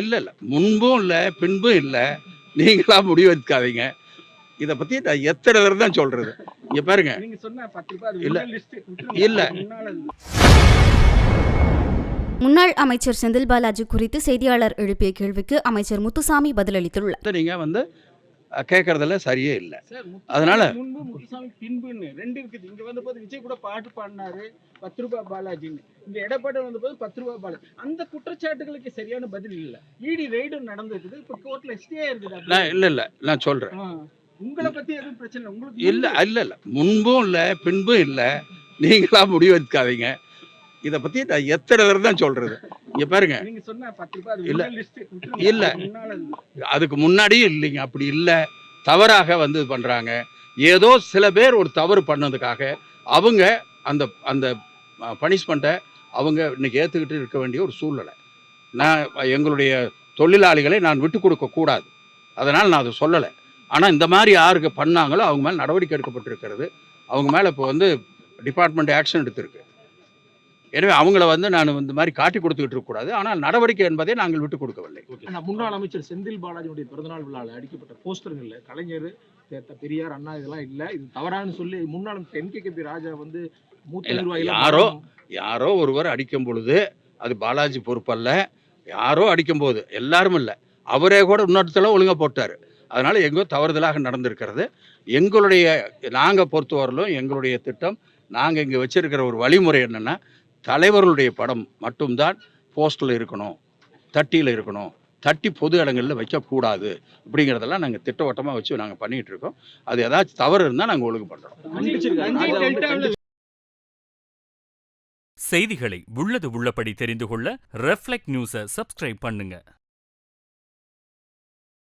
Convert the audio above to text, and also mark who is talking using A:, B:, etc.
A: இல்லை முன்பும் இல்லை பின்பும் இல்லை, நீங்களா முடிவெடுக்காதீங்க. இதை பற்றி நான் எத்தனை தடவை தான் சொல்கிறது. இங்கே பாருங்க, இல்லை இல்லை
B: முன்னாள் அமைச்சர் செந்தில் பாலாஜி குறித்து செய்தியாளர் எழுப்பிய கேள்விக்கு அமைச்சர் முத்துசாமி பதிலளித்துள்ளார்.
A: நீங்கள் கேட்கறதுல சரியே இல்லை. அதனால
C: முத்துசாமி பின்புன்னு ரெண்டு இருக்குது. இங்க வந்த போது விஜய் கூட பாட்டு பாடினாரு 10 ரூபாய் பாலாஜின்னு. இங்க எடப்பாடி வந்த போது 10 ரூபாய் பாலாஜி. அந்த குற்றச்சாட்டுகளுக்கு சரியான பதில் இல்ல. இடி ரெய்டும் நடந்திருக்குது. இப்ப கோர்ட்ல ஸ்டே இருக்குது.
A: இல்ல நான் சொல்றேன்,
C: உங்களை பத்தி எதுவும் பிரச்சனை உங்களுக்கு
A: இல்ல முன்பும் இல்லை பின்பும் இல்லை, நீங்களா முடிவெடுக்காதீங்க. இதை பற்றி நான் எத்தனை தடவை தான் சொல்கிறது. இங்கே பாருங்க, இல்லை அதுக்கு முன்னாடியும் இல்லைங்க, அப்படி இல்லை. தவறாக பண்ணுறாங்க. ஏதோ சில பேர் ஒரு தவறு பண்ணதுக்காக அவங்க அந்த அந்த பனிஷ்மெண்ட்டை அவங்க இன்னைக்கு ஏற்றுக்கிட்டு இருக்க வேண்டிய ஒரு சூழ்நிலை. நான் எங்களுடைய தொழிலாளிகளை நான் விட்டு கொடுக்கக்கூடாது, அதனால் நான் அதை சொல்லலை. ஆனால் இந்த மாதிரி யாருக்கு பண்ணாங்களோ அவங்க மேலே நடவடிக்கை எடுக்கப்பட்டிருக்கிறது. அவங்க மேலே இப்போ டிபார்ட்மெண்ட் ஆக்ஷன் எடுத்திருக்கு. எனவே அவங்கள நான் இந்த மாதிரி காட்டி கொடுத்துக்கிட்டு இருக்கக்கூடாது. ஆனால் நடவடிக்கை என்பதை நாங்கள் விட்டுக் கொடுக்கவில்லை.
C: முன்னாள் அமைச்சர் செந்தில் பாலாஜியுடைய பிறந்தநாள் விழாவில் அடிக்கப்பட்ட போஸ்டர்கள் கலைஞர், பெரியார், அண்ணா இதெல்லாம் இல்லை, இது தவறானு சொல்லி முன்னாள் NKKP ராஜா மூத்த நிர்வாகிகள்
A: யாரோ ஒருவர் அடிக்கும் பொழுது அது பாலாஜி பொறுப்பல்ல. யாரோ அடிக்கும் போது எல்லாரும் இல்லை, அவரே கூட இன்னொருத்தர ஒழுங்காக போட்டார். அதனால எங்கோ தவறுதலாக நடந்திருக்கிறது. நாங்கள் பொறுத்தவரையிலும் எங்களுடைய திட்டம், நாங்கள் இங்கே வச்சிருக்கிற ஒரு வழிமுறை என்னென்னா, தலைவர்களுடைய படம் மட்டும்தான் போஸ்டில் இருக்கணும், தட்டியில் இருக்கணும், தட்டி பொது இடங்களில் வைக்கக்கூடாது. இப்படிங்கிறதெல்லாம் நாங்கள் திட்டவட்டமாக வச்சு நாங்கள் பண்ணிகிட்டு இருக்கோம். அது ஏதாச்சும் தவறு இருந்தால் நாங்கள் ஒழுங்கு பண்ணுறோம்.
D: செய்திகளை உள்ளது உள்ளபடி தெரிந்து கொள்ள ரெஃப்ளெக்ட் நியூஸை சப்ஸ்கிரைப் பண்ணுங்க.